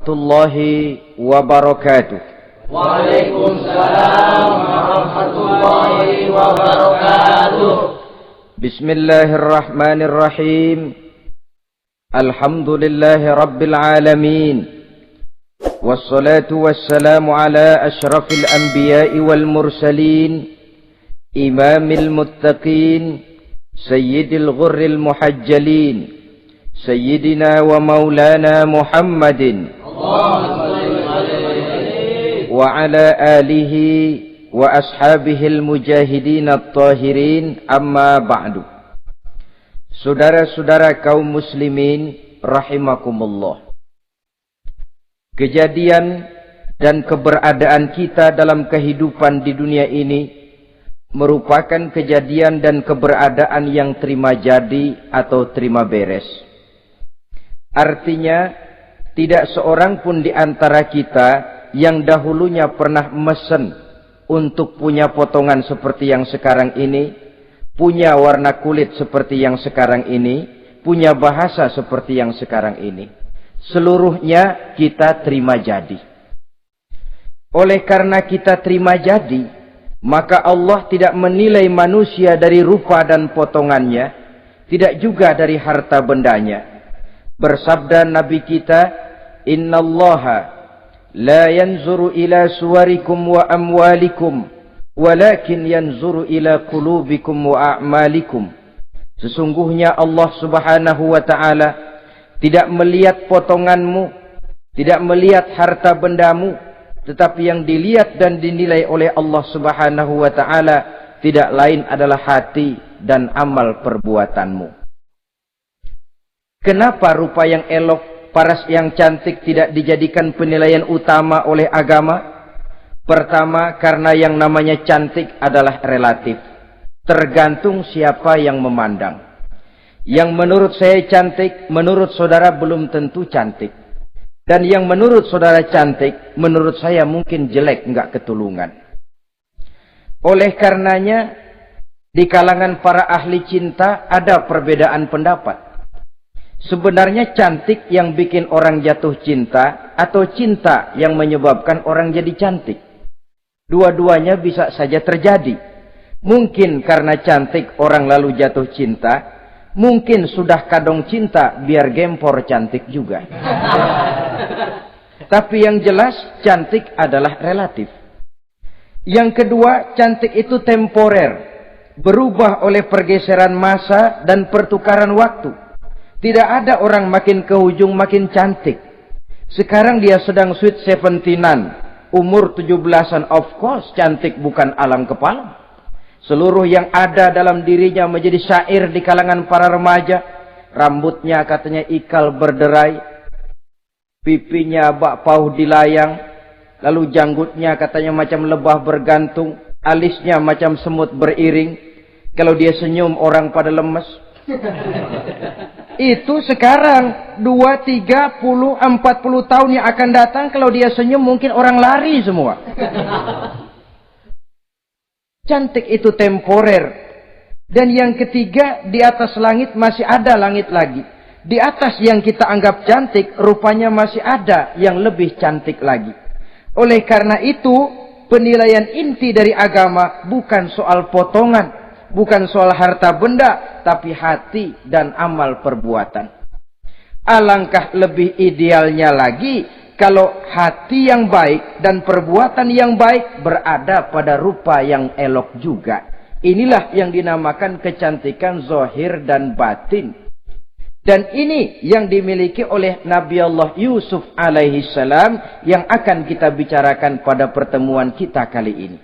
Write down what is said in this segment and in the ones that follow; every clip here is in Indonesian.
warahmatullahi wabarakatuh. Waalaikumsalam warahmatullahi wabarakatuh. Bismillahirrahmanirrahim. Alhamdulillahi rabbil alamin. Wassalatu wassalamu ala ashrafil anbiya'i wal mursalin, imamil muttaqin, sayyidil ghurril muhajjalin, sayyidina wa maulana Muhammadin wa ala alihi wa ashabihil mujahidin at-tahirin, amma ba'du. Saudara-saudara kaum muslimin rahimakumullah. Kejadian dan keberadaan kita dalam kehidupan di dunia ini merupakan kejadian dan keberadaan yang terima jadi atau terima beres. Artinya, tidak seorang pun di antara kita yang dahulunya pernah mesen untuk punya potongan seperti yang sekarang ini, punya warna kulit seperti yang sekarang ini, punya bahasa seperti yang sekarang ini. Seluruhnya kita terima jadi. Oleh karena kita terima jadi, maka Allah tidak menilai manusia dari rupa dan potongannya, tidak juga dari harta bendanya. Bersabda Nabi kita, "Innallaha la yanzuru ila suwarikum wa amwalikum, walakin yanzuru ila qulubikum wa a'malikum." Sesungguhnya Allah Subhanahu wa ta'ala tidak melihat potonganmu, tidak melihat harta bendamu, tetapi yang dilihat dan dinilai oleh Allah Subhanahu wa ta'ala tidak lain adalah hati dan amal perbuatanmu. Kenapa rupa yang elok, paras yang cantik tidak dijadikan penilaian utama oleh agama? Pertama, karena yang namanya cantik adalah relatif. Tergantung siapa yang memandang. Yang menurut saya cantik, menurut saudara belum tentu cantik. Dan yang menurut saudara cantik, menurut saya mungkin jelek, enggak ketulungan. Oleh karenanya, di kalangan para ahli cinta ada perbedaan pendapat. Sebenarnya cantik yang bikin orang jatuh cinta, atau cinta yang menyebabkan orang jadi cantik. Dua-duanya bisa saja terjadi. Mungkin karena cantik orang lalu jatuh cinta, mungkin sudah kadong cinta biar gempor cantik juga. Tapi yang jelas cantik adalah relatif. Yang kedua, cantik itu temporer, berubah oleh pergeseran masa dan pertukaran waktu. Tidak ada orang makin ke ujung makin cantik. Sekarang dia sedang sweet 17-an, umur 17-an, of course cantik bukan alam kepala. Seluruh yang ada dalam dirinya menjadi syair di kalangan para remaja. Rambutnya katanya ikal berderai, pipinya bak pauh dilayang, lalu janggutnya katanya macam lebah bergantung, alisnya macam semut beriring. Kalau dia senyum orang pada lemes. Itu sekarang 2, 30, 40 tahun yang akan datang, kalau dia senyum mungkin orang lari semua. Cantik itu temporer. Dan yang ketiga, di atas langit masih ada langit lagi. Di atas yang kita anggap cantik, rupanya masih ada yang lebih cantik lagi. Oleh karena itu, penilaian inti dari agama bukan soal potongan, bukan soal harta benda, tapi hati dan amal perbuatan. Alangkah lebih idealnya lagi kalau hati yang baik dan perbuatan yang baik berada pada rupa yang elok juga. Inilah yang dinamakan kecantikan zahir dan batin. Dan ini yang dimiliki oleh Nabi Allah Yusuf alaihi salam yang akan kita bicarakan pada pertemuan kita kali ini.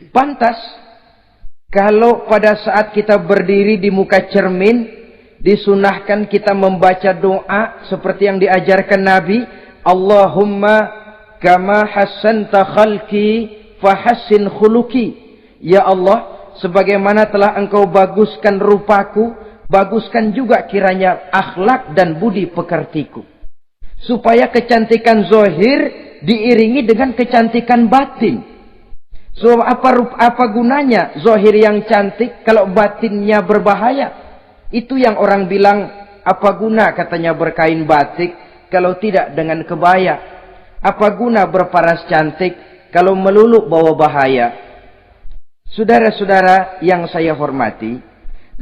Pantas kalau pada saat kita berdiri di muka cermin, disunahkan kita membaca doa seperti yang diajarkan Nabi. Allahumma kama hassanta khalqi fahassin khuluqi. Ya Allah, sebagaimana telah engkau baguskan rupaku, baguskan juga kiranya akhlak dan budi pekertiku. Supaya kecantikan zahir diiringi dengan kecantikan batin. So apa gunanya zahir yang cantik kalau batinnya berbahaya? Itu yang orang bilang, apa guna katanya berkain batik kalau tidak dengan kebaya? Apa guna berparas cantik kalau melulu bawa bahaya? Saudara-saudara yang saya hormati,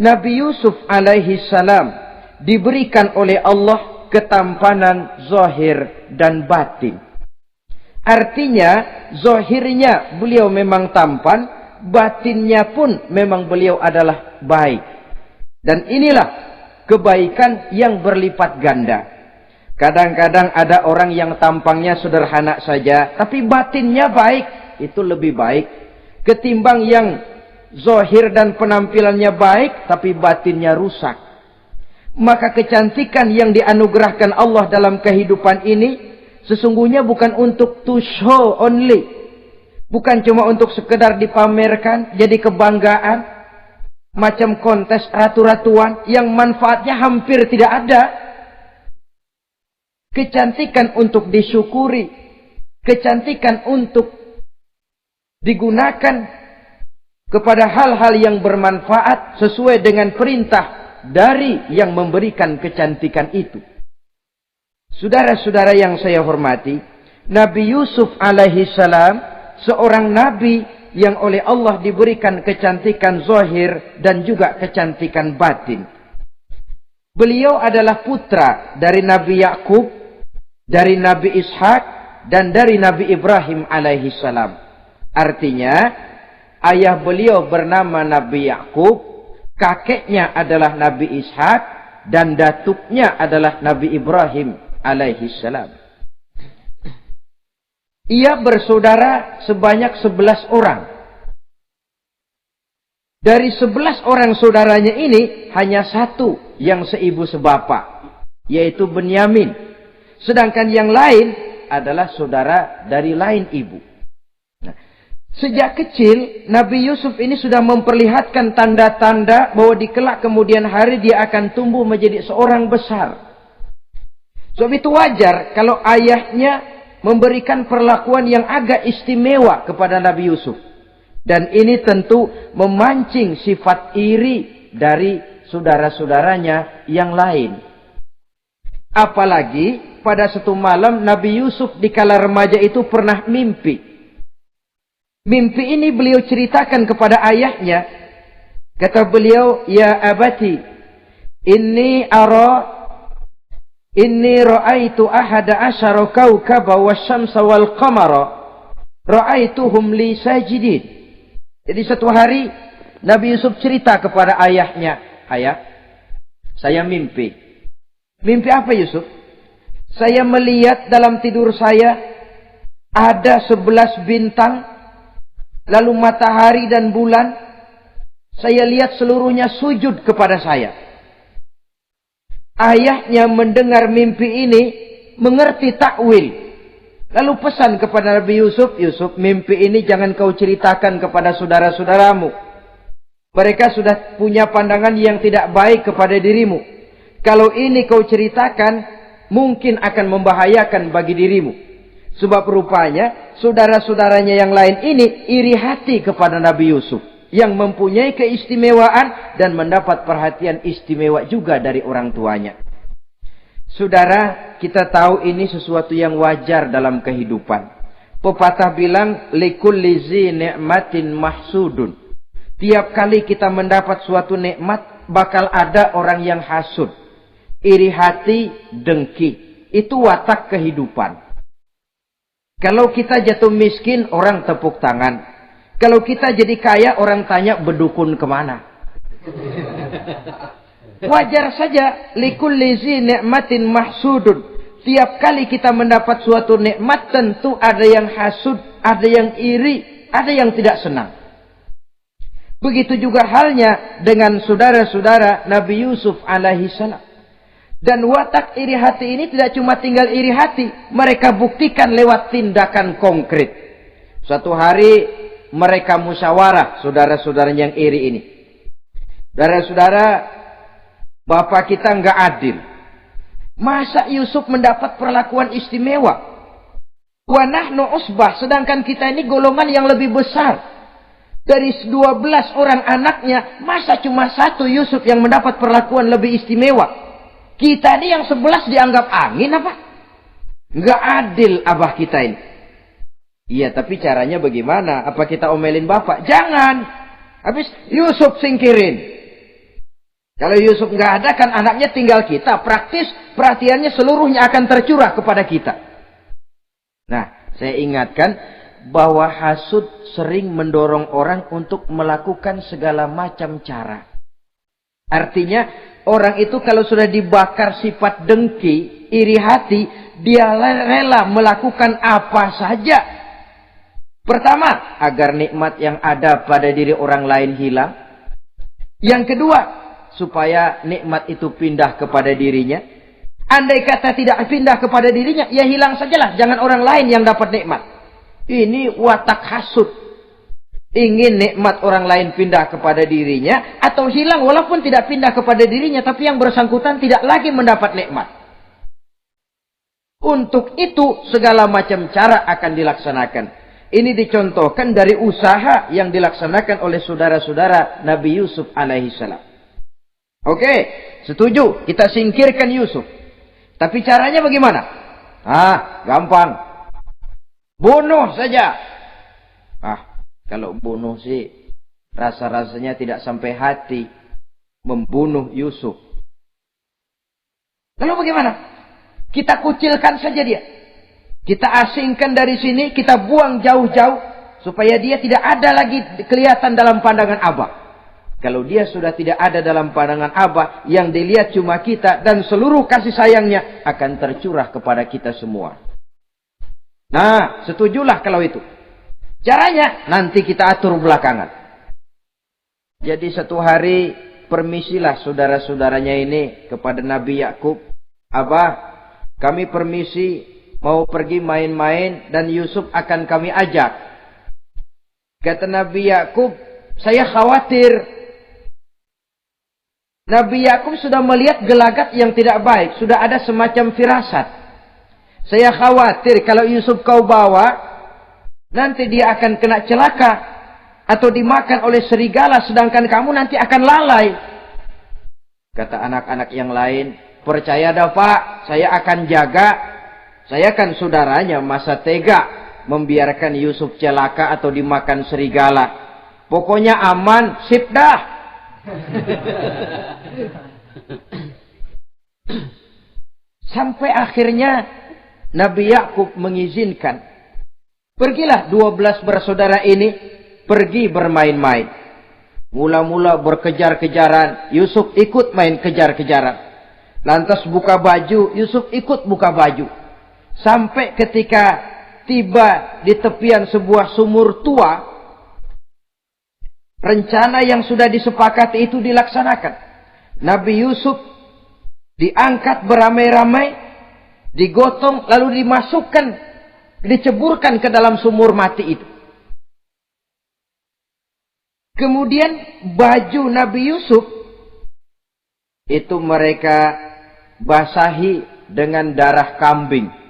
Nabi Yusuf alaihi salam diberikan oleh Allah ketampanan zahir dan batin. Artinya, zahirnya beliau memang tampan, batinnya pun memang beliau adalah baik. Dan inilah kebaikan yang berlipat ganda. Kadang-kadang ada orang yang tampangnya sederhana saja, tapi batinnya baik. Itu lebih baik ketimbang yang zahir dan penampilannya baik, tapi batinnya rusak. Maka kecantikan yang dianugerahkan Allah dalam kehidupan ini sesungguhnya bukan untuk to show only. Bukan cuma untuk sekedar dipamerkan, jadi kebanggaan. Macam kontes ratu-ratuan yang manfaatnya hampir tidak ada. Kecantikan untuk disyukuri. Kecantikan untuk digunakan kepada hal-hal yang bermanfaat sesuai dengan perintah dari yang memberikan kecantikan itu. Saudara-saudara yang saya hormati, Nabi Yusuf alaihi salam seorang nabi yang oleh Allah diberikan kecantikan zahir dan juga kecantikan batin. Beliau adalah putra dari Nabi Yakub, dari Nabi Ishak, dan dari Nabi Ibrahim alaihi salam. Artinya, ayah beliau bernama Nabi Yakub, kakeknya adalah Nabi Ishak, dan datuknya adalah Nabi Ibrahim alaihi salam. Ia bersaudara sebanyak 11 orang. Dari 11 orang saudaranya ini, hanya satu yang seibu sebapak, yaitu Benyamin. Sedangkan yang lain adalah saudara dari lain ibu. Nah, sejak kecil, Nabi Yusuf ini sudah memperlihatkan tanda-tanda bahwa di kelak kemudian hari dia akan tumbuh menjadi seorang besar. Sebab itu wajar kalau ayahnya memberikan perlakuan yang agak istimewa kepada Nabi Yusuf. Dan ini tentu memancing sifat iri dari saudara-saudaranya yang lain. Apalagi pada satu malam Nabi Yusuf di kala remaja itu pernah mimpi. Mimpi ini beliau ceritakan kepada ayahnya. Kata beliau, "Ya abati, inni ra'aitu ahada asyara kawkaba wasyamsa wal qamara ra'aituhum li sajidin." Jadi satu hari Nabi Yusuf cerita kepada ayahnya, "Ayah, saya mimpi." Mimpi apa Yusuf? "Saya melihat dalam tidur saya ada 11 bintang, lalu matahari dan bulan. Saya lihat seluruhnya sujud kepada saya." Ayahnya mendengar mimpi ini, mengerti takwil. Lalu pesan kepada Nabi Yusuf, "Yusuf, mimpi ini jangan kau ceritakan kepada saudara-saudaramu. Mereka sudah punya pandangan yang tidak baik kepada dirimu. Kalau ini kau ceritakan, mungkin akan membahayakan bagi dirimu." Sebab rupanya, saudara-saudaranya yang lain ini iri hati kepada Nabi Yusuf, yang mempunyai keistimewaan dan mendapat perhatian istimewa juga dari orang tuanya. Saudara, kita tahu ini sesuatu yang wajar dalam kehidupan. Pepatah bilang, likulli zi ni'matin mahsudun. Tiap kali kita mendapat suatu nikmat, bakal ada orang yang hasud, iri hati, dengki. Itu watak kehidupan. Kalau kita jatuh miskin, orang tepuk tangan. Kalau kita jadi kaya, orang tanya berdukun kemana. Wajar saja. Likulli zi ni'matin mahsudun. Tiap kali kita mendapat suatu nikmat, tentu ada yang hasud, ada yang iri, ada yang tidak senang. Begitu juga halnya dengan saudara-saudara Nabi Yusuf alaihi salam. Dan watak iri hati ini tidak cuma tinggal iri hati, mereka buktikan lewat tindakan konkret. Suatu hari mereka musyawarah, saudara-saudaranya yang iri ini. Saudara-saudara, bapak kita enggak adil. Masa Yusuf mendapat perlakuan istimewa? Wa nahnu usbah, sedangkan kita ini golongan yang lebih besar. Dari 12 orang anaknya, masa cuma satu Yusuf yang mendapat perlakuan lebih istimewa? Kita ini yang 11 dianggap angin apa? Nggak adil abah kita ini. Iya, tapi caranya bagaimana? Apa kita omelin bapak? Jangan. Habis Yusuf singkirin. Kalau Yusuf nggak ada, kan anaknya tinggal kita. Praktis perhatiannya seluruhnya akan tercurah kepada kita. Nah, saya ingatkan bahwa hasud sering mendorong orang untuk melakukan segala macam cara. Artinya, orang itu kalau sudah dibakar sifat dengki, iri hati, dia rela melakukan apa saja. Pertama, agar nikmat yang ada pada diri orang lain hilang. Yang kedua, supaya nikmat itu pindah kepada dirinya. Andai kata tidak pindah kepada dirinya, ya hilang sajalah. Jangan orang lain yang dapat nikmat. Ini watak hasud. Ingin nikmat orang lain pindah kepada dirinya, atau hilang walaupun tidak pindah kepada dirinya, tapi yang bersangkutan tidak lagi mendapat nikmat. Untuk itu segala macam cara akan dilaksanakan. Ini dicontohkan dari usaha yang dilaksanakan oleh saudara-saudara Nabi Yusuf alaihissalam. Oke, setuju. Kita singkirkan Yusuf. Tapi caranya bagaimana? Gampang. Bunuh saja. Kalau bunuh sih rasa-rasanya tidak sampai hati membunuh Yusuf. Lalu bagaimana? Kita kucilkan saja dia. Kita asingkan dari sini, kita buang jauh-jauh supaya dia tidak ada lagi kelihatan dalam pandangan Abah. Kalau dia sudah tidak ada dalam pandangan Abah, yang dilihat cuma kita dan seluruh kasih sayangnya akan tercurah kepada kita semua. Nah, setujulah kalau itu. Caranya nanti kita atur belakangan. Jadi satu hari permisilah saudara-saudaranya ini kepada Nabi Yakub. Abah, kami permisi mau pergi main-main dan Yusuf akan kami ajak. Kata Nabi Yakub, saya khawatir. Nabi Yakub sudah melihat gelagat yang tidak baik. Sudah ada semacam firasat. Saya khawatir kalau Yusuf kau bawa, nanti dia akan kena celaka. Atau dimakan oleh serigala, sedangkan kamu nanti akan lalai. Kata anak-anak yang lain, percaya dah Pak, saya akan jaga. Saya kan saudaranya, masa tega membiarkan Yusuf celaka atau dimakan serigala. Pokoknya aman, sip dah. Sampai akhirnya Nabi Yakub mengizinkan. Pergilah 12 bersaudara ini pergi bermain-main. Mula-mula berkejar-kejaran, Yusuf ikut main kejar-kejaran. Lantas buka baju, Yusuf ikut buka baju. Sampai ketika tiba di tepian sebuah sumur tua, rencana yang sudah disepakati itu dilaksanakan. Nabi Yusuf diangkat beramai-ramai, digotong, lalu dimasukkan, diceburkan ke dalam sumur mati itu. Kemudian baju Nabi Yusuf itu mereka basahi dengan darah kambing.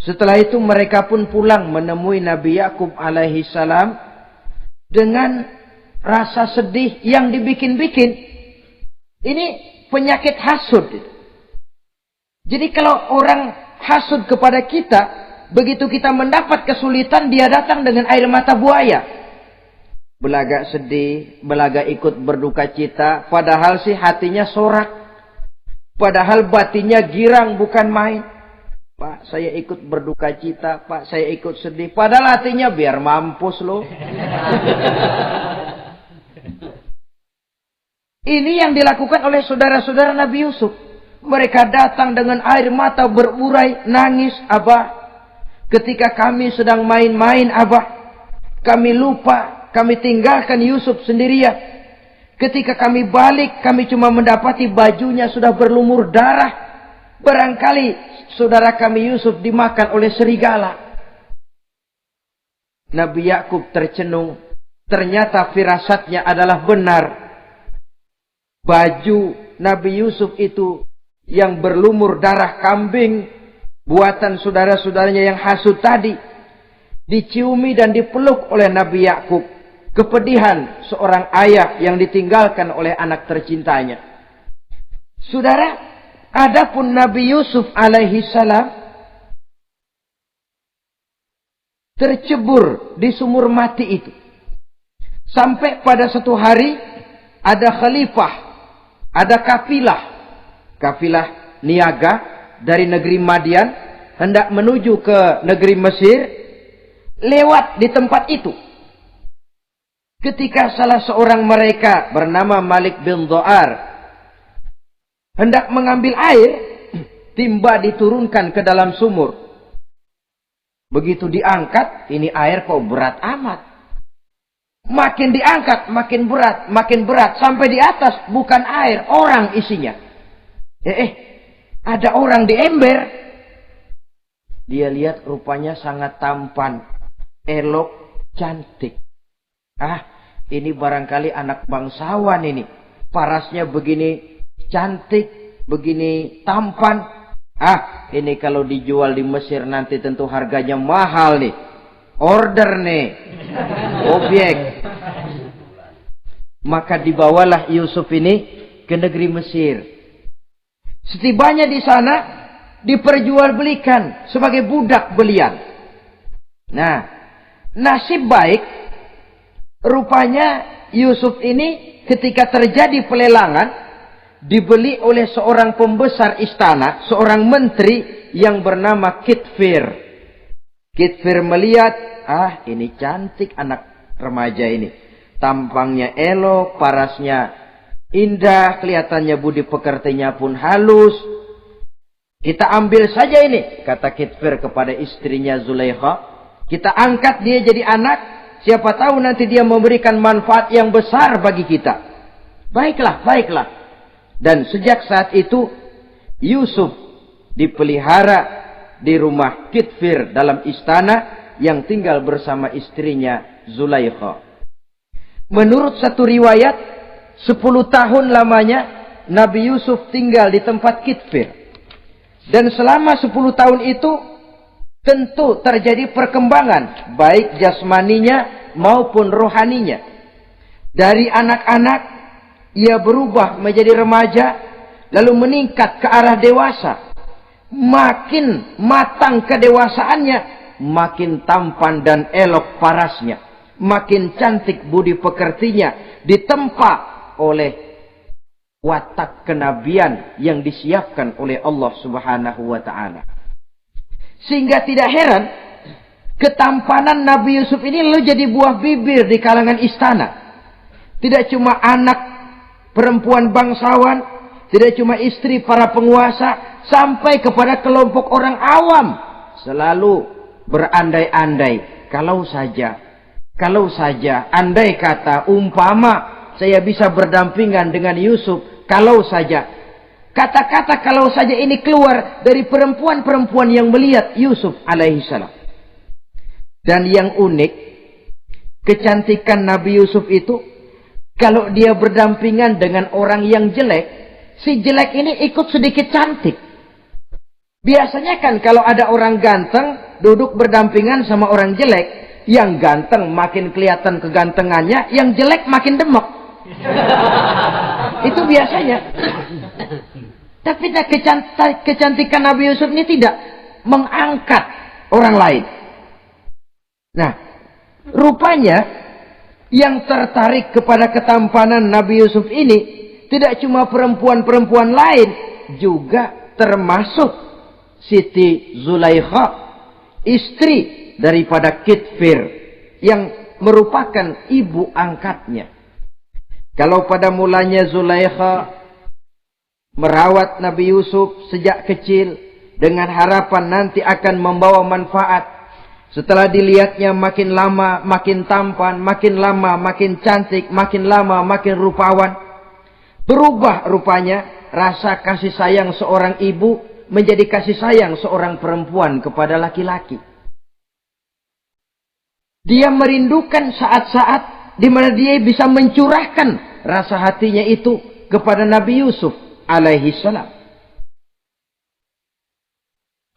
Setelah itu mereka pun pulang menemui Nabi Yakub alaihi salam dengan rasa sedih yang dibikin-bikin. Ini penyakit hasud. Jadi kalau orang hasud kepada kita, begitu kita mendapat kesulitan, dia datang dengan air mata buaya. Belagak sedih, belagak ikut berduka cita, padahal sih hatinya sorak. Padahal batinnya girang bukan main. Pak, saya ikut berduka cita. Pak, saya ikut sedih. Padahal hatinya biar mampus loh. Ini yang dilakukan oleh saudara-saudara Nabi Yusuf. Mereka datang dengan air mata berurai, nangis. Abah, ketika kami sedang main-main, Abah, kami lupa, kami tinggalkan Yusuf sendirian. Ketika kami balik, kami cuma mendapati bajunya sudah berlumur darah. Barangkali saudara kami Yusuf dimakan oleh serigala. Nabi Yakub tercenung. Ternyata firasatnya adalah benar. Baju Nabi Yusuf itu yang berlumur darah kambing, buatan saudara-saudaranya yang hasud tadi, diciumi dan dipeluk oleh Nabi Yakub. Kepedihan seorang ayah yang ditinggalkan oleh anak tercintanya. Saudara, adapun Nabi Yusuf alaihi salam, tercebur di sumur mati itu. Sampai pada satu hari ada khalifah, ada kafilah niaga dari negeri Madian hendak menuju ke negeri Mesir, lewat di tempat itu. Ketika salah seorang mereka bernama Malik bin Dha'ar hendak mengambil air, timba diturunkan ke dalam sumur. Begitu diangkat, ini air kok berat amat. Makin diangkat, makin berat. Sampai di atas, bukan air, orang isinya. Ada orang di ember. Dia lihat rupanya sangat tampan, elok, cantik. Ini barangkali anak bangsawan ini. Parasnya begini cantik, begini tampan. Ini kalau dijual di Mesir nanti tentu harganya mahal nih. Order nih. Objek. Maka dibawalah Yusuf ini ke negeri Mesir. Setibanya di sana diperjualbelikan sebagai budak belian. Nah, nasib baik rupanya Yusuf ini ketika terjadi pelelangan dibeli oleh seorang pembesar istana, seorang menteri yang bernama Kitfir. Kitfir melihat, ini cantik anak remaja ini. Tampangnya elok, parasnya indah, kelihatannya budi pekertinya pun halus. Kita ambil saja ini, kata Kitfir kepada istrinya Zulaikha. Kita angkat dia jadi anak, siapa tahu nanti dia memberikan manfaat yang besar bagi kita. Baiklah. Dan sejak saat itu, Yusuf dipelihara di rumah Kitfir dalam istana yang tinggal bersama istrinya Zulaikha. Menurut satu riwayat, 10 tahun lamanya Nabi Yusuf tinggal di tempat Kitfir. Dan selama 10 tahun itu tentu terjadi perkembangan baik jasmaninya maupun rohaninya. Dari anak-anak ia berubah menjadi remaja, lalu meningkat ke arah dewasa. Makin matang kedewasaannya, makin tampan dan elok parasnya, makin cantik budi pekertinya, ditempa oleh watak kenabian yang disiapkan oleh Allah Subhanahu wa ta'ala. Sehingga tidak heran ketampanan Nabi Yusuf ini lalu jadi buah bibir di kalangan istana. Tidak cuma anak perempuan bangsawan, tidak cuma istri para penguasa, sampai kepada kelompok orang awam selalu berandai-andai, kalau saja andai kata umpama saya bisa berdampingan dengan Yusuf, kalau saja. Kata-kata kalau saja ini keluar dari perempuan-perempuan yang melihat Yusuf alaihissalam. Dan yang unik, kecantikan Nabi Yusuf itu, kalau dia berdampingan dengan orang yang jelek, si jelek ini ikut sedikit cantik. Biasanya kan kalau ada orang ganteng duduk berdampingan sama orang jelek, yang ganteng makin kelihatan kegantengannya, yang jelek makin demek. Itu biasanya. Tapi kecantikan Nabi Yusuf ini tidak mengangkat orang lain. Nah, rupanya yang tertarik kepada ketampanan Nabi Yusuf ini tidak cuma perempuan-perempuan lain, juga termasuk Siti Zulaikha, istri daripada Kitfir, yang merupakan ibu angkatnya. Kalau pada mulanya Zulaikha merawat Nabi Yusuf sejak kecil dengan harapan nanti akan membawa manfaat, setelah dilihatnya makin lama makin tampan, makin lama makin cantik, makin lama makin rupawan, berubah rupanya rasa kasih sayang seorang ibu menjadi kasih sayang seorang perempuan kepada laki-laki. Dia merindukan saat-saat di mana dia bisa mencurahkan rasa hatinya itu kepada Nabi Yusuf alaihi salam.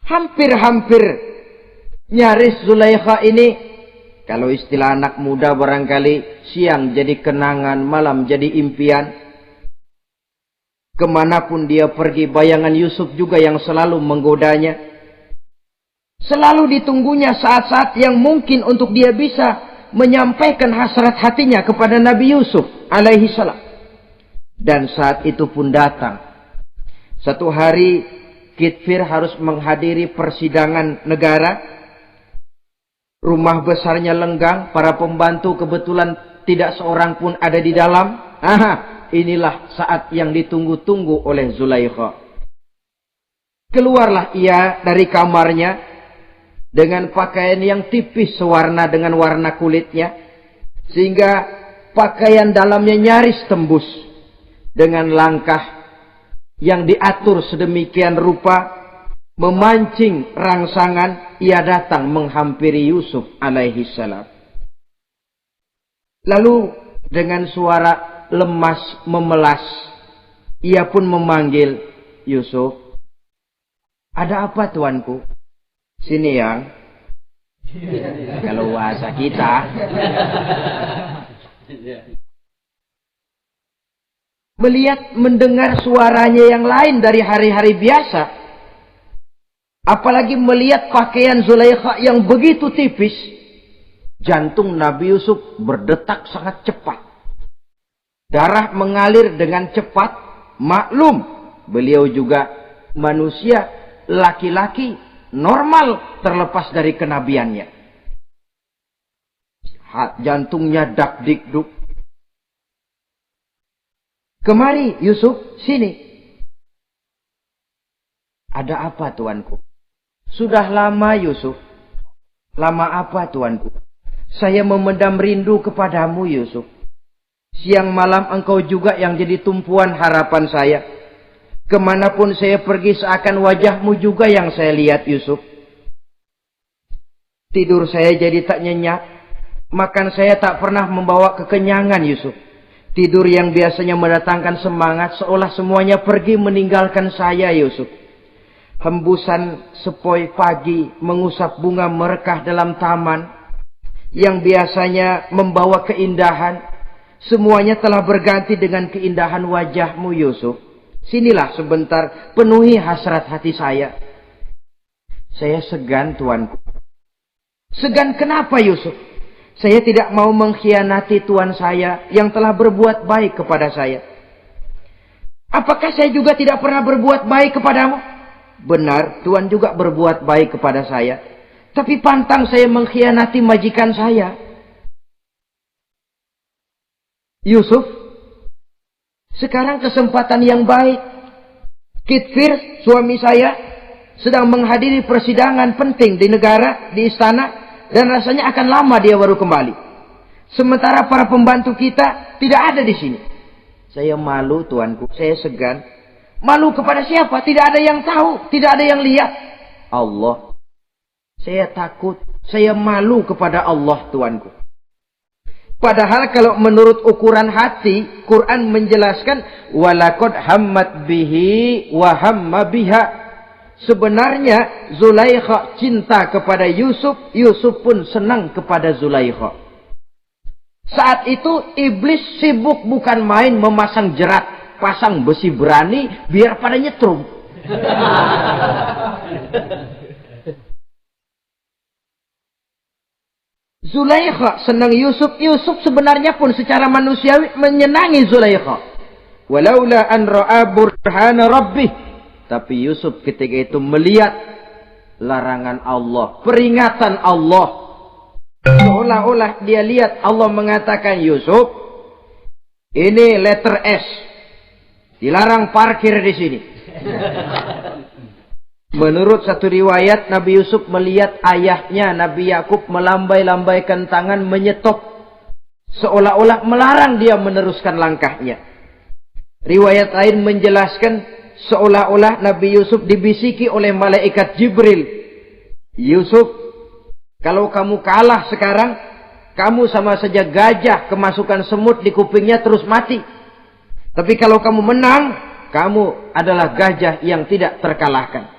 Hampir-hampir nyaris Zulaikha ini, kalau istilah anak muda barangkali, siang jadi kenangan, malam jadi impian. Kemanapun dia pergi, bayangan Yusuf juga yang selalu menggodanya. Selalu ditunggunya saat-saat yang mungkin untuk dia bisa menyampaikan hasrat hatinya kepada Nabi Yusuf alaihi salam. Dan saat itu pun datang. Satu hari Kitfir harus menghadiri persidangan negara. Rumah besarnya lenggang, para pembantu kebetulan tidak seorang pun ada di dalam. Inilah saat yang ditunggu-tunggu oleh Zulaikha. Keluarlah ia dari kamarnya dengan pakaian yang tipis sewarna dengan warna kulitnya, sehingga pakaian dalamnya nyaris tembus. Dengan langkah yang diatur sedemikian rupa, memancing rangsangan, ia datang menghampiri Yusuf alaihi salam. Lalu dengan suara lemas memelas, ia pun memanggil Yusuf. Ada apa tuanku? Sini yang. Kalau bahasa kita. Melihat mendengar suaranya yang lain dari hari-hari biasa. Apalagi melihat pakaian Zulaikha yang begitu tipis. Jantung Nabi Yusuf berdetak sangat cepat. Darah mengalir dengan cepat. Maklum, beliau juga manusia, laki-laki, normal terlepas dari kenabiannya. Jantungnya dak-dik-duk. Kemari Yusuf, sini. Ada apa tuanku? Sudah lama Yusuf. Lama apa tuanku? Saya memendam rindu kepadamu Yusuf. Siang malam engkau juga yang jadi tumpuan harapan saya. Kemanapun saya pergi seakan wajahmu juga yang saya lihat Yusuf. Tidur saya jadi tak nyenyak. Makan saya tak pernah membawa kekenyangan Yusuf. Tidur yang biasanya mendatangkan semangat seolah semuanya pergi meninggalkan saya Yusuf. Hembusan sepoi pagi mengusap bunga merekah dalam taman yang biasanya membawa keindahan, semuanya telah berganti dengan keindahan wajahmu Yusuf. Sinilah sebentar, penuhi hasrat hati saya. Saya segan tuanku. Segan kenapa Yusuf? Saya tidak mau mengkhianati Tuhan saya yang telah berbuat baik kepada saya. Apakah saya juga tidak pernah berbuat baik kepadamu? Benar, Tuhan juga berbuat baik kepada saya. Tapi pantang saya mengkhianati majikan saya. Yusuf, sekarang kesempatan yang baik. Kitfir, suami saya, sedang menghadiri persidangan penting di negara, di istana. Dan rasanya akan lama dia baru kembali. Sementara para pembantu kita tidak ada di sini. Saya malu tuanku, saya segan. Malu kepada siapa? Tidak ada yang tahu, tidak ada yang lihat. Allah. Saya takut, saya malu kepada Allah tuanku. Padahal kalau menurut ukuran hati, Quran menjelaskan walaqad hammat bihi wa hamma biha. Sebenarnya Zulaikha cinta kepada Yusuf, Yusuf pun senang kepada Zulaikha. Saat itu iblis sibuk bukan main memasang jerat, pasang besi berani biar pada nyetrum. Zulaikha senang Yusuf, Yusuf sebenarnya pun secara manusiawi menyenangi Zulaikha. Walaula an ra'a burhana rabbih. Tapi Yusuf ketika itu melihat larangan Allah, peringatan Allah. Seolah-olah dia lihat Allah mengatakan, Yusuf, ini letter S. Dilarang parkir di sini. Menurut satu riwayat, Nabi Yusuf melihat ayahnya, Nabi Yakub melambai-lambaikan tangan menyetop. Seolah-olah melarang dia meneruskan langkahnya. Riwayat lain menjelaskan, seolah-olah Nabi Yusuf dibisiki oleh malaikat Jibril. Yusuf, kalau kamu kalah sekarang, kamu sama saja gajah kemasukan semut di kupingnya terus mati. Tapi kalau kamu menang, kamu adalah gajah yang tidak terkalahkan.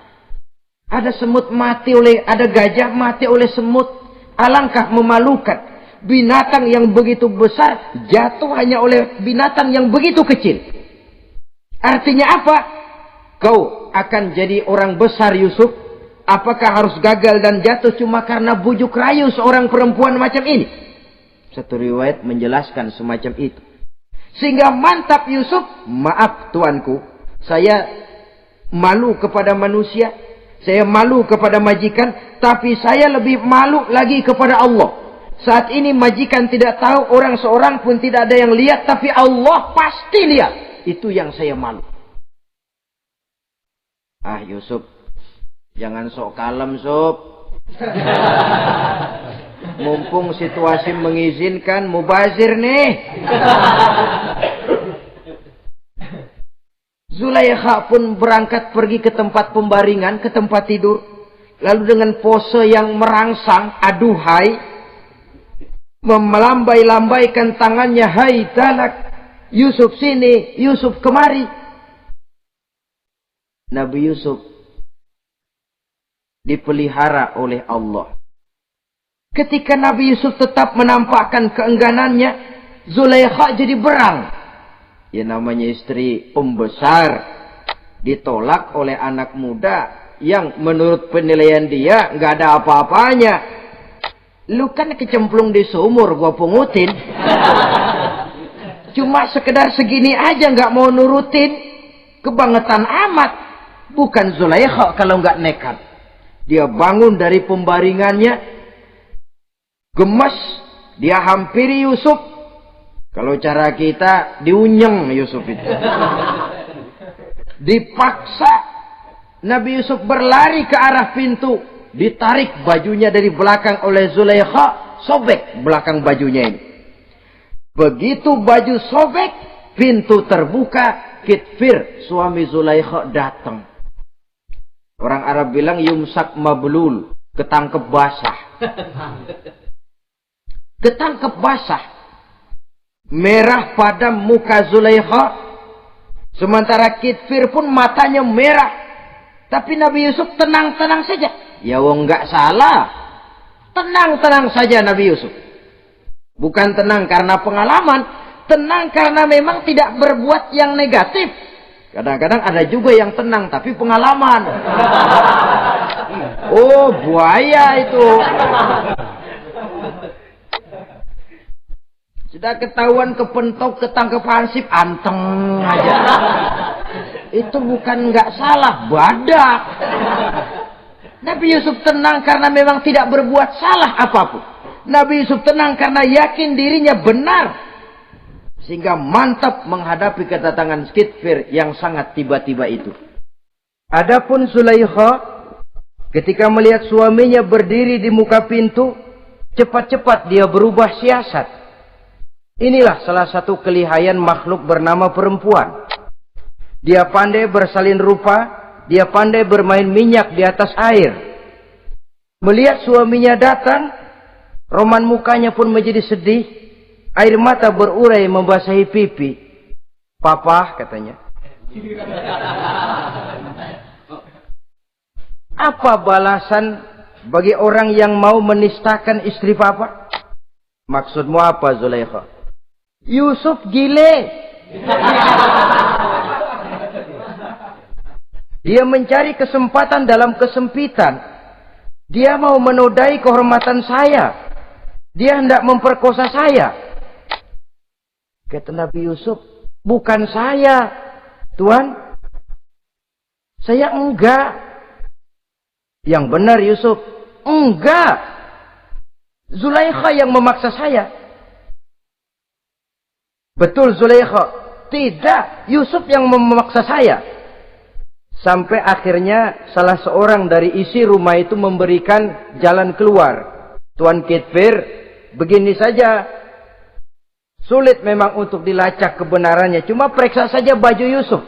Ada semut mati oleh, ada gajah mati oleh semut. Alangkah memalukan. Binatang yang begitu besar jatuh hanya oleh binatang yang begitu kecil. Artinya apa? Kau akan jadi orang besar Yusuf. Apakah harus gagal dan jatuh cuma karena bujuk rayu seorang perempuan macam ini? Satu riwayat menjelaskan semacam itu. Sehingga mantap Yusuf, maaf tuanku, saya malu kepada manusia, saya malu kepada majikan, tapi saya lebih malu lagi kepada Allah. Saat ini majikan tidak tahu, orang seorang pun tidak ada yang lihat, tapi Allah pasti lihat. Itu yang saya malu. Ah Yusuf, jangan sok kalem Sob. Mumpung situasi mengizinkan, mubazir nih. Zulaikha pun berangkat pergi ke tempat pembaringan, ke tempat tidur. Lalu dengan pose yang merangsang, aduhai, melambai-lambaikan tangannya, hai talak, Yusuf sini, Yusuf kemari. Nabi Yusuf dipelihara oleh Allah. Ketika Nabi Yusuf tetap menampakkan keengganannya, Zulaikha jadi berang. Ya namanya istri pembesar ditolak oleh anak muda yang menurut penilaian dia nggak ada apa-apanya. Lu kan kecemplung di sumur, gua pungutin. Cuma sekedar segini aja nggak mau nurutin, kebangetan amat. Bukan Zulaikha kalau nggak nekat. Dia bangun dari pembaringannya, gemes, dia hampiri Yusuf. Kalau cara kita diunyeng Yusuf itu. Dipaksa Nabi Yusuf berlari ke arah pintu, ditarik bajunya dari belakang oleh Zulaikha, sobek belakang bajunya ini. Begitu baju sobek, pintu terbuka, Kitfir suami Zulaikha datang. Orang Arab bilang yumsak mablul, ketangkep basah. Ketangkep basah. Merah pada muka Zulaikha. Sementara Kitfir pun matanya merah. Tapi Nabi Yusuf tenang-tenang saja. Ya wong nggak salah. Tenang-tenang saja Nabi Yusuf. Bukan tenang karena pengalaman. Tenang karena memang tidak berbuat yang negatif. Kadang-kadang ada juga yang tenang tapi pengalaman. Oh buaya itu. Sudah ketahuan kepentok, ketangkep hansip, anteng aja. Itu bukan nggak salah, badak. Nabi Yusuf tenang karena memang tidak berbuat salah apapun. Nabi Yusuf tenang karena yakin dirinya benar. Sehingga mantap menghadapi kedatangan Kitfir yang sangat tiba-tiba itu. Adapun Zulaikha, ketika melihat suaminya berdiri di muka pintu, cepat-cepat dia berubah siasat. Inilah salah satu kelihayan makhluk bernama perempuan. Dia pandai bersalin rupa, dia pandai bermain minyak di atas air. Melihat suaminya datang, roman mukanya pun menjadi sedih. Air mata berurai membasahi pipi. Papa, katanya. Apa balasan bagi orang yang mau menistakan istri papa? Maksudmu apa, Zulaikha? Yusuf gile. Dia mencari kesempatan dalam kesempitan. Dia mau menodai kehormatan saya. Dia hendak memperkosa saya. Kata Nabi Yusuf, bukan saya, Tuan. Saya enggak. Yang benar Yusuf, enggak. Zulaikha yang memaksa saya. Betul Zulaikha, tidak. Yusuf yang memaksa saya. Sampai akhirnya salah seorang dari isi rumah itu memberikan jalan keluar. Tuan Kitfir, begini saja. Sulit memang untuk dilacak kebenarannya. Cuma periksa saja baju Yusuf.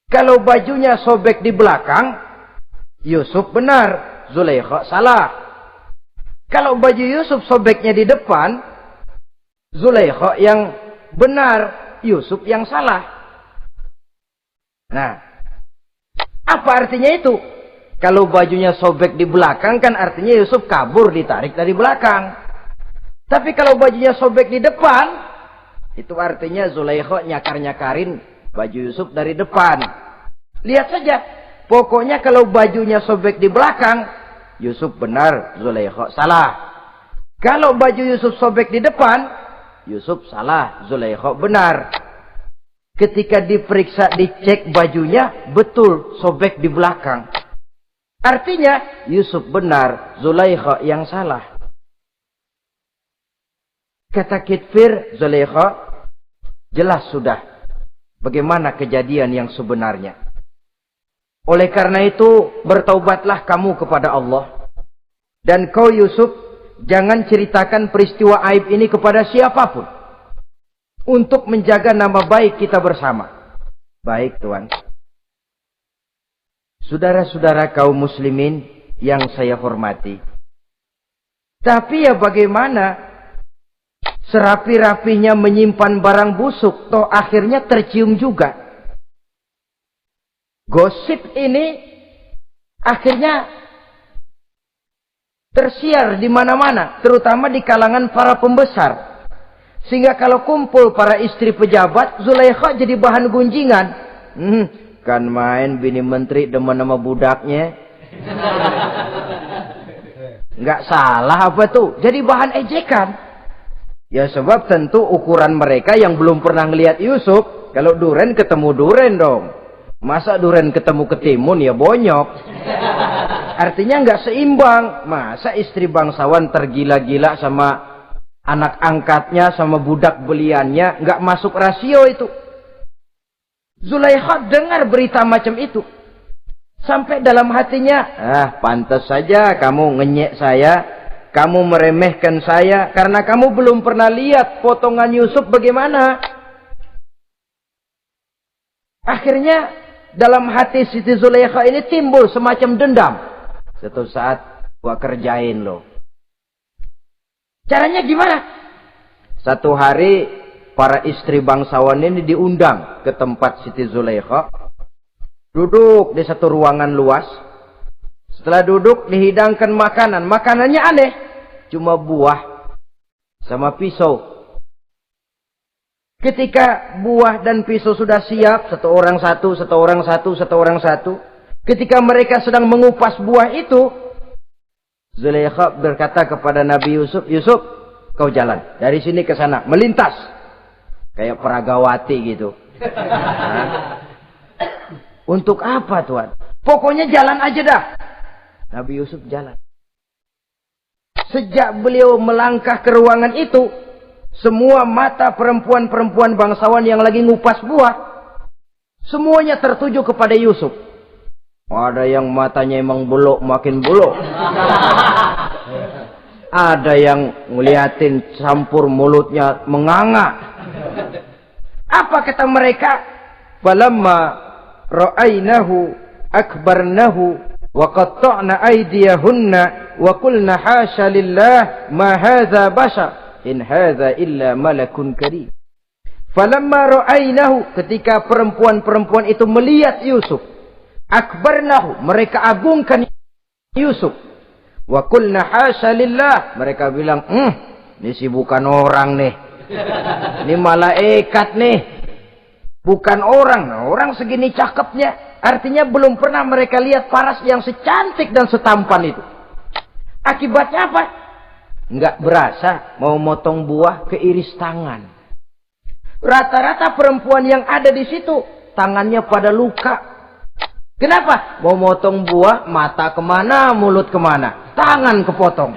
Kalau bajunya sobek di belakang, Yusuf benar, Zulaikha salah. Kalau baju Yusuf sobeknya di depan, Zulaikha yang benar, Yusuf yang salah. Nah, apa artinya itu? Kalau bajunya sobek di belakang kan artinya Yusuf kabur, ditarik dari belakang. Tapi kalau bajunya sobek di depan, itu artinya Zulaikha nyakar-nyakarin baju Yusuf dari depan. Lihat saja, Pokoknya kalau bajunya sobek di belakang, Yusuf benar, Zulaikha salah. Kalau baju Yusuf sobek di depan, Yusuf salah, Zulaikha benar. Ketika diperiksa, dicek bajunya, betul sobek di belakang. Artinya Yusuf benar, Zulaikha yang salah. Kata Kitfir, Zulaikha, jelas sudah bagaimana kejadian yang sebenarnya. Oleh karena itu, bertaubatlah kamu kepada Allah. Dan kau Yusuf, jangan ceritakan peristiwa aib ini kepada siapapun. Untuk menjaga nama baik kita bersama. Baik, Tuan. Saudara-saudara kaum muslimin yang saya hormati. Tapi ya bagaimana? Serapi-rapinya menyimpan barang busuk, toh akhirnya tercium juga. Gosip ini akhirnya tersiar di mana-mana, terutama di kalangan para pembesar. Sehingga kalau kumpul para istri pejabat, Zulaikha jadi bahan gunjingan. Kan main bini menteri demen sama budaknya. Nggak salah apa tuh? Jadi bahan ejekan. Ya sebab tentu ukuran mereka yang belum pernah ngelihat Yusuf, kalau duren ketemu duren dong. Masa duren ketemu ketimun ya bonyok. Artinya nggak seimbang. Masa istri bangsawan tergila-gila sama anak angkatnya, sama budak beliannya, nggak masuk rasio itu. Zulaikha dengar berita macam itu. Sampai dalam hatinya, pantas saja kamu ngenyek saya, kamu meremehkan saya, karena kamu belum pernah lihat potongan Yusuf bagaimana. Akhirnya dalam hati Siti Zulaikha ini timbul semacam dendam. Suatu saat gua kerjain lo. Caranya gimana? Satu hari para istri bangsawan ini diundang ke tempat Siti Zulaikha. Duduk di satu ruangan luas. Setelah duduk dihidangkan makanan. Makanannya aneh. Cuma buah sama pisau. Ketika buah dan pisau sudah siap, satu orang satu. Ketika mereka sedang mengupas buah itu, Zulaikha berkata kepada Nabi Yusuf, Yusuf, kau jalan dari sini ke sana, melintas. Kayak peragawati gitu. Untuk apa, Tuan? Pokoknya jalan aja dah. Nabi Yusuf jalan. Sejak beliau melangkah ke ruangan itu, semua mata perempuan-perempuan bangsawan yang lagi ngupas buah, semuanya tertuju kepada Yusuf. Ada yang matanya emang belok, makin belok. Ada yang ngeliatin campur mulutnya menganga. Apa kata mereka? Falamma ra'ainahu akbarnahu wa qatta'na aydiyahunna wa qulna hasya lillah ma hadza bashar in hadza illa malakun karim. Falamma ra'ainahu, ketika perempuan-perempuan itu melihat Yusuf, akbarnahu, mereka agungkan Yusuf. Wa qulna hasya lillah, mereka bilang, ini sih bukan orang nih. Ini malaikat nih. Bukan orang. Nah, orang segini cakepnya. Artinya belum pernah mereka lihat paras yang secantik dan setampan itu. Akibatnya apa? Nggak berasa mau motong buah keiris tangan. Rata-rata perempuan yang ada di situ tangannya pada luka. Kenapa? Mau motong buah, mata kemana, mulut kemana, tangan kepotong.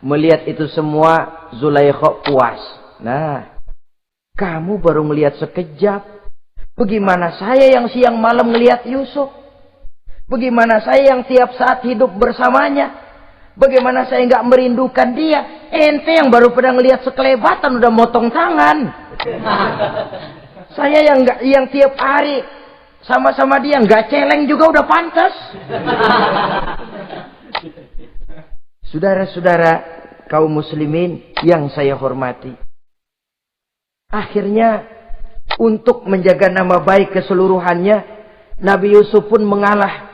Melihat itu semua, Zulaikha puas. Nah, kamu baru melihat sekejap. Bagaimana saya yang siang malam melihat Yusuf? Bagaimana saya yang tiap saat hidup bersamanya? Bagaimana saya nggak merindukan dia? Ente yang baru pernah ngelihat sekelebatan udah motong tangan. Saya yang tiap hari sama-sama dia nggak celeng juga udah pantas. Saudara-saudara kaum muslimin yang saya hormati. Akhirnya untuk menjaga nama baik keseluruhannya, Nabi Yusuf pun mengalah.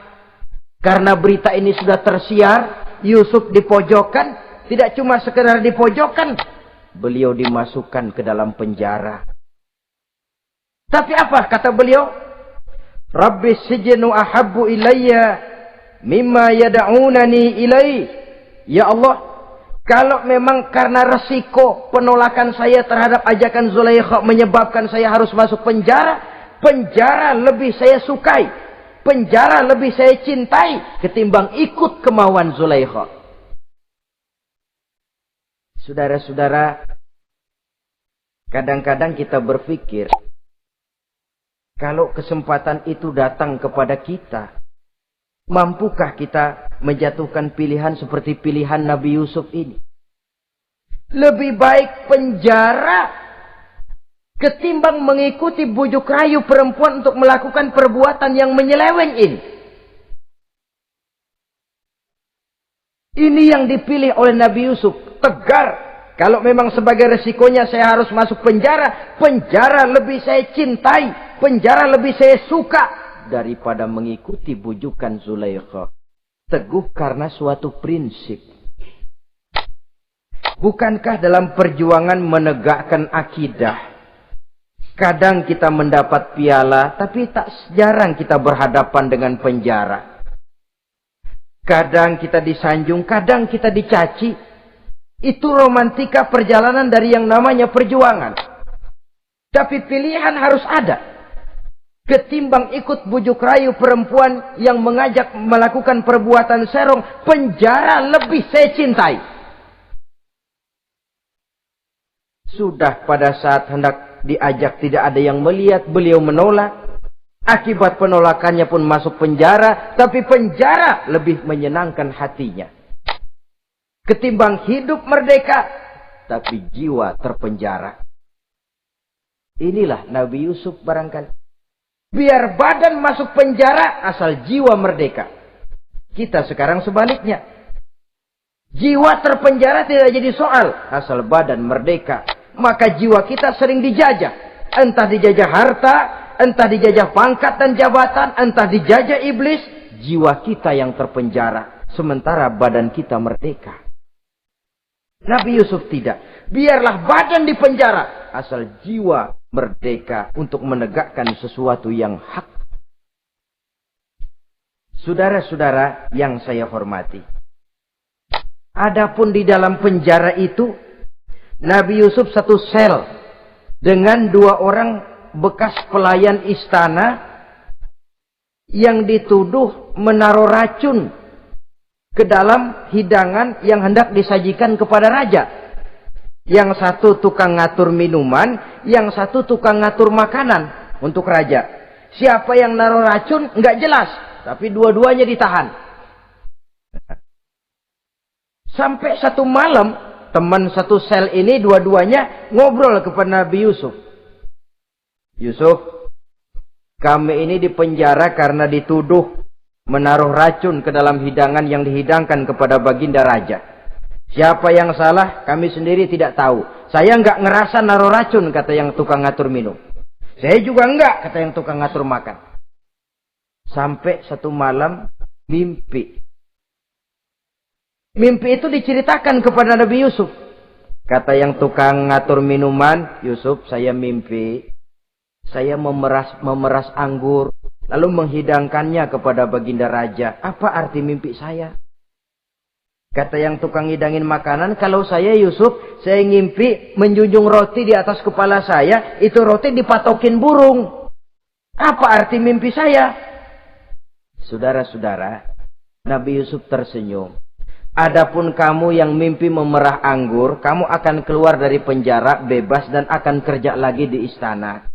Karena berita ini sudah tersiar, Yusuf dipojokkan, tidak cuma sekedar dipojokkan, beliau dimasukkan ke dalam penjara. Tapi apa kata beliau? Rabbi sijnu ahabbu ilayya mimma yad'unani ilaih. Ya Allah, kalau memang karena resiko penolakan saya terhadap ajakan Zulaikha menyebabkan saya harus masuk penjara, penjara lebih saya sukai, penjara lebih saya cintai ketimbang ikut kemauan Zulaikha. Saudara-saudara, kadang-kadang kita berpikir, kalau kesempatan itu datang kepada kita, mampukah kita menjatuhkan pilihan seperti pilihan Nabi Yusuf ini? Lebih baik penjara ketimbang mengikuti bujuk rayu perempuan untuk melakukan perbuatan yang menyeleweng ini. Ini yang dipilih oleh Nabi Yusuf. Tegar. Kalau memang sebagai resikonya saya harus masuk penjara, penjara lebih saya cintai, penjara lebih saya suka daripada mengikuti bujukan Zulaikha. Teguh karena suatu prinsip. Bukankah dalam perjuangan menegakkan akidah, kadang kita mendapat piala, tapi tak jarang kita berhadapan dengan penjara. Kadang kita disanjung, kadang kita dicaci. Itu romantika perjalanan dari yang namanya perjuangan. Tapi pilihan harus ada. Ketimbang ikut bujuk rayu perempuan yang mengajak melakukan perbuatan serong, penjara lebih saya cintai. Sudah pada saat hendak diajak tidak ada yang melihat, beliau menolak. Akibat penolakannya pun masuk penjara, tapi penjara lebih menyenangkan hatinya. Ketimbang hidup merdeka, tapi jiwa terpenjara. Inilah Nabi Yusuf barangkali. Biar badan masuk penjara, asal jiwa merdeka. Kita sekarang sebaliknya. Jiwa terpenjara tidak jadi soal, asal badan merdeka. Maka jiwa kita sering dijajah. Entah dijajah harta, entah dijajah pangkat dan jabatan, entah dijajah iblis. Jiwa kita yang terpenjara. Sementara badan kita merdeka. Nabi Yusuf tidak. Biarlah badan di penjara, asal jiwa merdeka untuk menegakkan sesuatu yang hak. Saudara-saudara yang saya hormati. Adapun di dalam penjara itu, Nabi Yusuf satu sel dengan 2 orang bekas pelayan istana yang dituduh menaruh racun ke dalam hidangan yang hendak disajikan kepada raja. Yang satu tukang ngatur minuman, yang satu tukang ngatur makanan untuk raja. Siapa yang naruh racun nggak jelas, tapi dua-duanya ditahan. Sampai satu malam, teman satu sel ini dua-duanya ngobrol kepada Nabi Yusuf. Yusuf, kami ini dipenjara karena dituduh menaruh racun ke dalam hidangan yang dihidangkan kepada baginda raja. Siapa yang salah, kami sendiri tidak tahu. Saya enggak ngerasa naruh racun, kata yang tukang ngatur minum. Saya juga enggak, kata yang tukang ngatur makan. Sampai satu malam, mimpi. Mimpi itu diceritakan kepada Nabi Yusuf. Kata yang tukang ngatur minuman, Yusuf, saya mimpi. Saya memeras anggur, lalu menghidangkannya kepada baginda raja. Apa arti mimpi saya? Kata yang tukang hidangin makanan, kalau saya Yusuf, saya ngimpi menjunjung roti di atas kepala saya, itu roti dipatokin burung. Apa arti mimpi saya? Saudara-saudara, Nabi Yusuf tersenyum. Adapun kamu yang mimpi memerah anggur, kamu akan keluar dari penjara bebas dan akan kerja lagi di istana.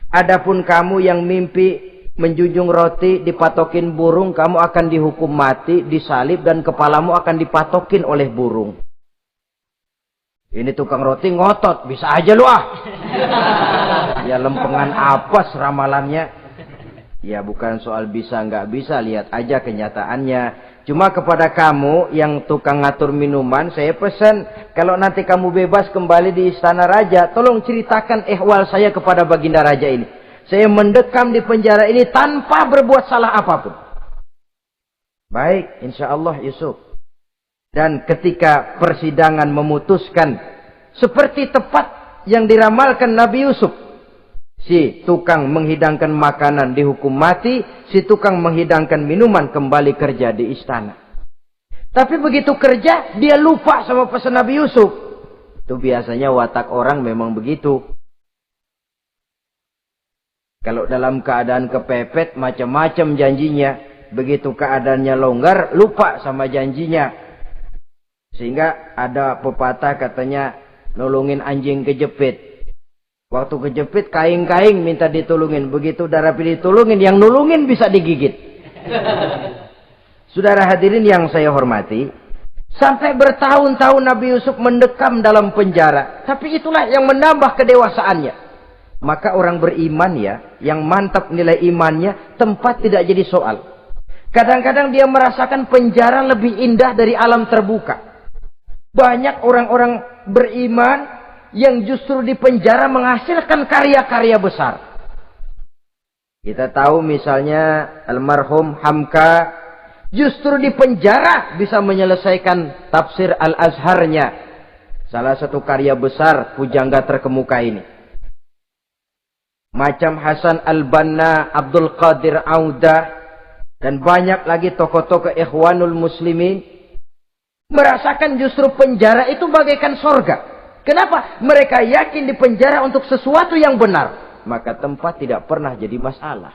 Adapun kamu yang mimpi menjunjung roti dipatokin burung, kamu akan dihukum mati, disalib, dan kepalamu akan dipatokin oleh burung. Ini tukang roti ngotot, bisa aja lu ah. Ya lempengan apa ramalannya? Ya bukan soal bisa nggak bisa, lihat aja kenyataannya. Cuma kepada kamu yang tukang ngatur minuman, saya pesan, kalau nanti kamu bebas kembali di istana raja, tolong ceritakan ihwal saya kepada baginda raja ini. Saya mendekam di penjara ini tanpa berbuat salah apapun. Baik, insya Allah Yusuf. Dan ketika persidangan memutuskan, seperti tepat yang diramalkan Nabi Yusuf. Si tukang menghidangkan makanan dihukum mati, si tukang menghidangkan minuman kembali kerja di istana. Tapi begitu kerja, dia lupa sama pesan Nabi Yusuf. Itu biasanya watak orang memang begitu. Kalau dalam keadaan kepepet, macam-macam janjinya. Begitu keadaannya longgar, lupa sama janjinya. Sehingga ada pepatah katanya, nolongin anjing kejepit. Waktu kejepit, kaing-kaing minta ditolongin. Begitu darah ditolongin, yang nolongin bisa digigit. Saudara hadirin yang saya hormati, sampai bertahun-tahun Nabi Yusuf mendekam dalam penjara. Tapi itulah yang menambah kedewasaannya. Maka orang beriman ya, yang mantap nilai imannya, tempat tidak jadi soal. Kadang-kadang dia merasakan penjara lebih indah dari alam terbuka. Banyak orang-orang beriman yang justru di penjara menghasilkan karya-karya besar. Kita tahu misalnya almarhum Hamka, justru di penjara bisa menyelesaikan tafsir Al-Azharnya. Salah satu karya besar pujangga terkemuka ini. Macam Hasan Al-Banna, Abdul Qadir Audah, dan banyak lagi tokoh-tokoh Ikhwanul Muslimin merasakan justru penjara itu bagaikan sorga. Kenapa? Mereka yakin di penjara untuk sesuatu yang benar. Maka tempat tidak pernah jadi masalah.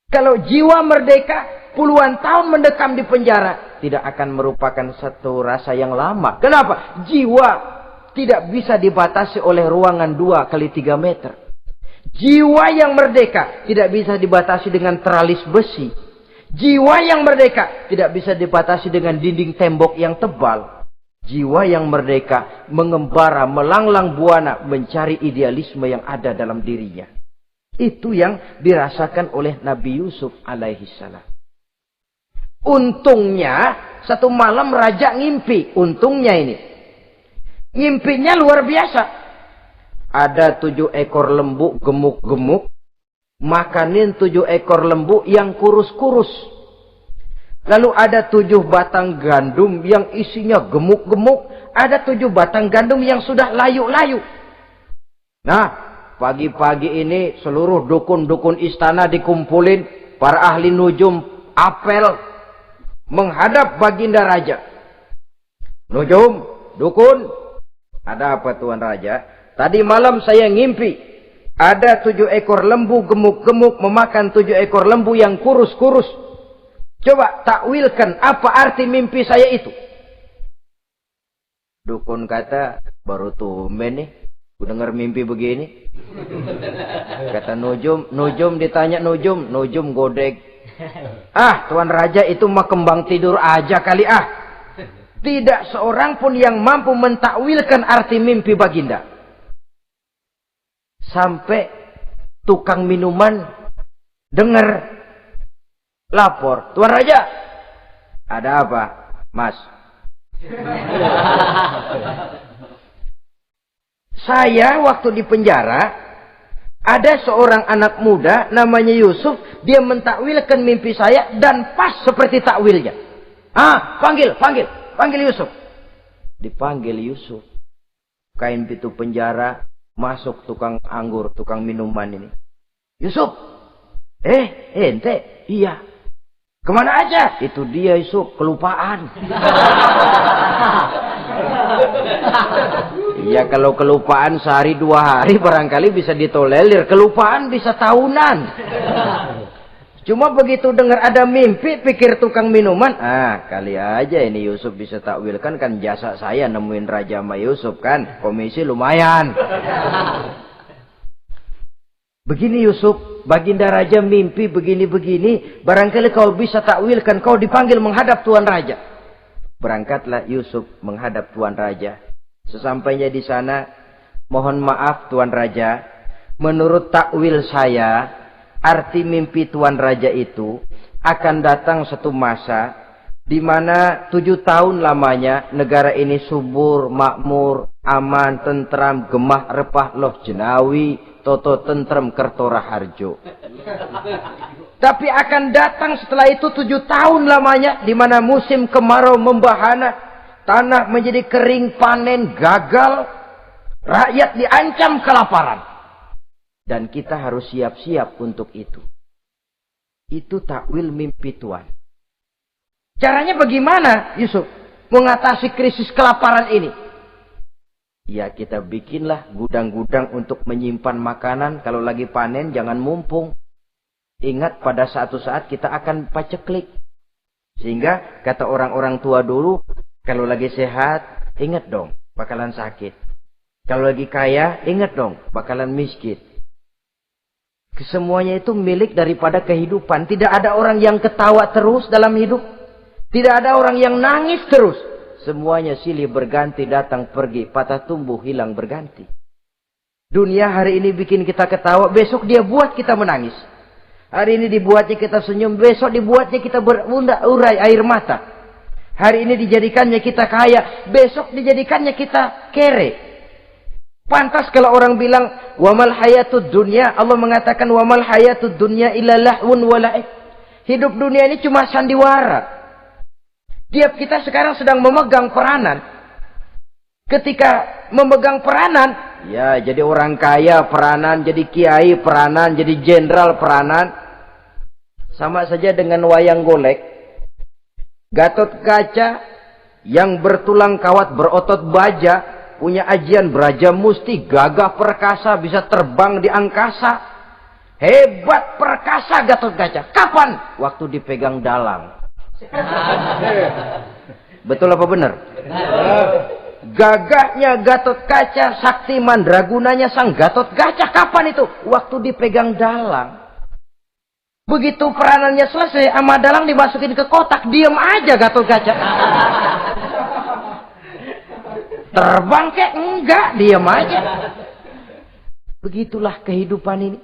Kalau jiwa merdeka, puluhan tahun mendekam di penjara, tidak akan merupakan satu rasa yang lama. Kenapa? Jiwa tidak bisa dibatasi oleh ruangan 2x3 meter. Jiwa yang merdeka tidak bisa dibatasi dengan teralis besi. Jiwa yang merdeka tidak bisa dibatasi dengan dinding tembok yang tebal. Jiwa yang merdeka mengembara, melanglang buana, mencari idealisme yang ada dalam dirinya. Itu yang dirasakan oleh Nabi Yusuf alaihissalam. Untungnya, satu malam raja ngimpi. Untungnya ini. Ngimpinya luar biasa. Ada 7 ekor lembu gemuk-gemuk. Makanin 7 ekor lembu yang kurus-kurus. Lalu ada 7 batang gandum yang isinya gemuk-gemuk. Ada 7 batang gandum yang sudah layu-layu. Nah, pagi-pagi ini seluruh dukun-dukun istana dikumpulin. Para ahli nujum apel menghadap baginda raja. Nujum, dukun, ada apa Tuan Raja? Tadi malam saya ngimpi. Ada 7 ekor lembu gemuk-gemuk memakan 7 ekor lembu yang kurus-kurus. Coba takwilkan apa arti mimpi saya itu. Dukun kata, baru tumben nih. Ku dengar mimpi begini. Kata Nujum ditanya Nujum godek. Ah, Tuan Raja itu mah kembang tidur aja kali ah. Tidak seorang pun yang mampu mentakwilkan arti mimpi baginda. Sampai tukang minuman dengar lapor. Tuan Raja, ada apa, Mas? Saya waktu di penjara, ada seorang anak muda namanya Yusuf. Dia mentakwilkan mimpi saya dan pas seperti takwilnya. Ah, panggil Yusuf. Dipanggil Yusuf. Kain pintu penjara. Masuk tukang anggur, tukang minuman ini. Yusuf. Ente? Iya. Kemana aja? Itu dia Yusuf, kelupaan. Iya, kalau kelupaan sehari 2 hari barangkali bisa ditolerir. Kelupaan bisa tahunan. Cuma begitu dengar ada mimpi, pikir tukang minuman. Ah, kali aja ini Yusuf bisa takwilkan, kan jasa saya nemuin Raja sama Yusuf kan. Komisi lumayan. Begini Yusuf, baginda Raja mimpi begini-begini. Barangkali kau bisa takwilkan, kau dipanggil menghadap Tuan Raja. Berangkatlah Yusuf menghadap Tuan Raja. Sesampainya di sana, mohon maaf Tuan Raja. Menurut takwil saya, arti mimpi Tuan Raja itu akan datang satu masa di mana 7 tahun lamanya negara ini subur, makmur, aman, tentram, gemah, repah, loh jenawi, toto tentrem, kertora harjo. Tapi akan datang setelah itu 7 tahun lamanya di mana musim kemarau membahana, tanah menjadi kering, panen gagal, rakyat diancam kelaparan. Dan kita harus siap-siap untuk itu. Itu takwil mimpi Tuhan. Caranya bagaimana, Yusuf? Mengatasi krisis kelaparan ini. Ya, kita bikinlah gudang-gudang untuk menyimpan makanan. Kalau lagi panen, jangan mumpung. Ingat pada suatu saat kita akan paceklik. Sehingga kata orang-orang tua dulu, kalau lagi sehat, ingat dong, bakalan sakit. Kalau lagi kaya, ingat dong, bakalan miskin. Semuanya itu milik daripada kehidupan. Tidak ada orang yang ketawa terus dalam hidup. Tidak ada orang yang nangis terus. Semuanya silih berganti, datang pergi, patah tumbuh, hilang berganti. Dunia hari ini bikin kita ketawa, besok dia buat kita menangis. Hari ini dibuatnya kita senyum, besok dibuatnya kita berurai air mata. Hari ini dijadikannya kita kaya, besok dijadikannya kita kere. Pantas kalau orang bilang wamal hayatud dunya, Allah mengatakan wamal hayatud dunya illa lahwun wa la'ib. Hidup dunia ini cuma sandiwara. Tiap kita sekarang sedang memegang peranan. Ketika memegang peranan, ya jadi orang kaya peranan, jadi kiai peranan, jadi jenderal peranan. Sama saja dengan wayang golek. Gatot Kaca yang bertulang kawat berotot baja, punya ajian beraja musti, gagah perkasa, bisa terbang di angkasa. Hebat perkasa Gatot Kaca. Kapan? Waktu dipegang dalang. Betul apa benar? Gagahnya Gatot Kaca, sakti mandragunanya sang Gatot Kaca. Kapan itu? Waktu dipegang dalang. Begitu peranannya selesai, sama dalang dimasukin ke kotak, diam aja Gatot Kaca. Terbang kek? Enggak, diam aja. Begitulah kehidupan ini.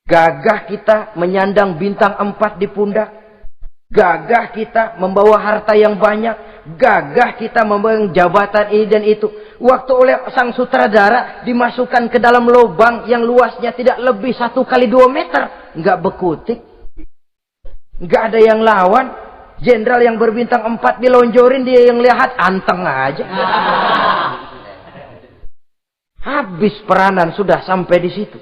Gagah kita menyandang bintang 4 di pundak. Gagah kita membawa harta yang banyak. Gagah kita membawa jabatan ini dan itu. Waktu oleh sang sutradara dimasukkan ke dalam lubang yang luasnya tidak lebih 1 kali 2 meter. Enggak bekutik. Enggak ada yang lawan. Jenderal yang berbintang 4 dilonjorin, dia yang lihat anteng aja. Habis peranan sudah sampai di situ.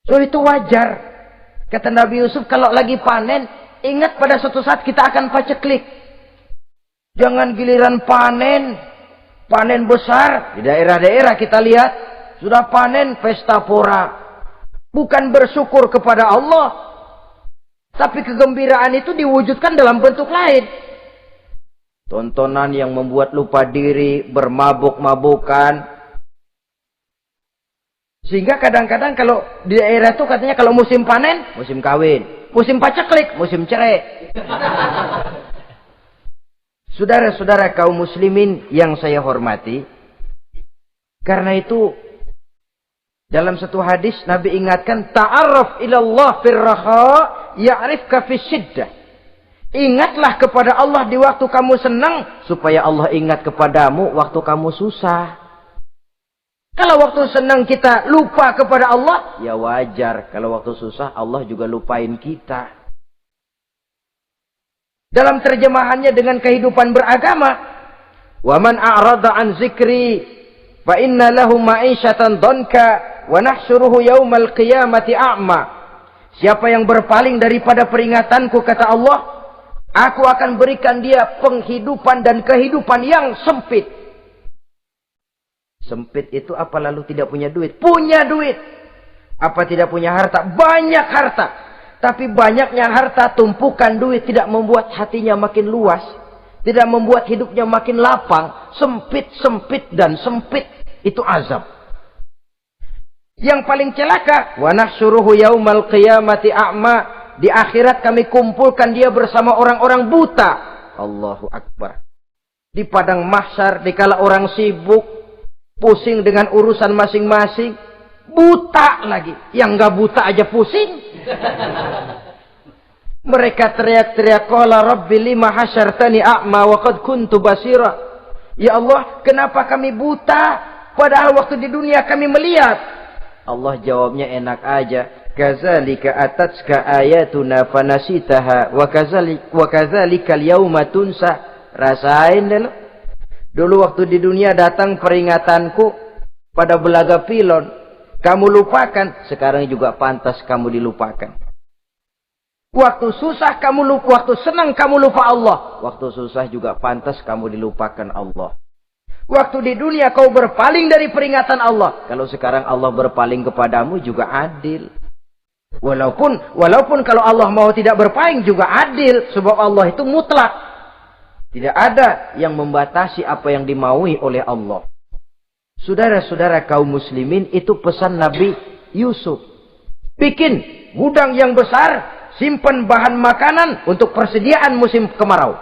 So itu wajar. Kata Nabi Yusuf, kalau lagi panen, ingat pada suatu saat kita akan paceklik. Jangan giliran panen, panen besar. Di daerah-daerah kita lihat, sudah panen pesta pora. Bukan bersyukur kepada Allah. Tapi kegembiraan itu diwujudkan dalam bentuk lain. Tontonan yang membuat lupa diri, bermabuk-mabukan. Sehingga kadang-kadang kalau di daerah itu katanya kalau musim panen, musim kawin. Musim paceklik, musim cerai. Saudara-saudara kaum muslimin yang saya hormati. Karena itu, dalam satu hadis Nabi ingatkan, ta'arraf ilallah firraha ya'rifka fi syiddah. Ingatlah kepada Allah di waktu kamu senang, supaya Allah ingat kepadamu waktu kamu susah. Kalau waktu senang kita lupa kepada Allah, ya wajar. Kalau waktu susah Allah juga lupain kita. Dalam terjemahannya dengan kehidupan beragama, wa man a'rada an zikri fa inna lahu ma'isyatan dhanka wa nahsyuruhu yaumal qiyamati a'ma. Siapa yang berpaling daripada peringatanku, kata Allah, aku akan berikan dia penghidupan dan kehidupan yang sempit. Sempit itu apa lalu tidak punya duit? Punya duit. Apa tidak punya harta? Banyak harta. Tapi banyaknya harta, tumpukan duit tidak membuat hatinya makin luas. Tidak membuat hidupnya makin lapang. Sempit, sempit, dan sempit. Itu azab. Yang paling celaka, wa nahsyuruhu yaumal qiyamati a'ma. Di akhirat kami kumpulkan dia bersama orang-orang buta. Allahu Akbar. Di padang mahsyar, dikala orang sibuk, pusing dengan urusan masing-masing, buta lagi. Yang enggak buta aja pusing. Mereka teriak-teriak, qala rabbi lima hasyartani a'ma wa qad kuntu basira. Ya Allah, kenapa kami buta padahal waktu di dunia kami melihat? Allah jawabnya enak aja. Kazalika atatska ayatuna fanasitaha wa kazalika al-yauma tunsa. Rasain dulu. Dulu waktu di dunia datang peringatanku pada belaga pilon. kamu lupakan, sekarang juga pantas kamu dilupakan. Waktu susah kamu lupa, waktu senang kamu lupa Allah. Waktu susah juga pantas kamu dilupakan Allah. Waktu di dunia kau berpaling dari peringatan Allah. Kalau sekarang Allah berpaling kepadamu juga adil. Walaupun kalau Allah mau tidak berpaling juga adil. Sebab Allah itu mutlak. Tidak ada yang membatasi apa yang dimaui oleh Allah. Saudara-saudara kaum muslimin, itu pesan Nabi Yusuf. Bikin gudang yang besar, simpan bahan makanan untuk persediaan musim kemarau.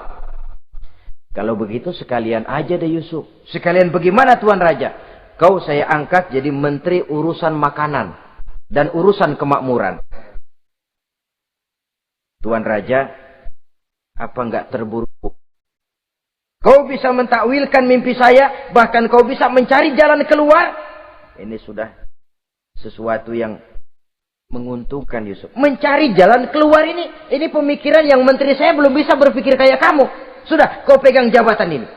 Kalau begitu sekalian aja deh Yusuf. Sekalian bagaimana Tuan Raja? Kau saya angkat jadi menteri urusan makanan dan urusan kemakmuran. Tuan Raja, apa enggak terburu-buru? Kau bisa mentakwilkan mimpi saya, bahkan kau bisa mencari jalan keluar. Ini sudah sesuatu yang menguntungkan Yusuf. Mencari jalan keluar ini pemikiran yang menteri saya belum bisa berpikir kayak kamu. Sudah, kau pegang jabatan ini.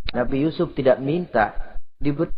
Nabi Yusuf tidak minta diberi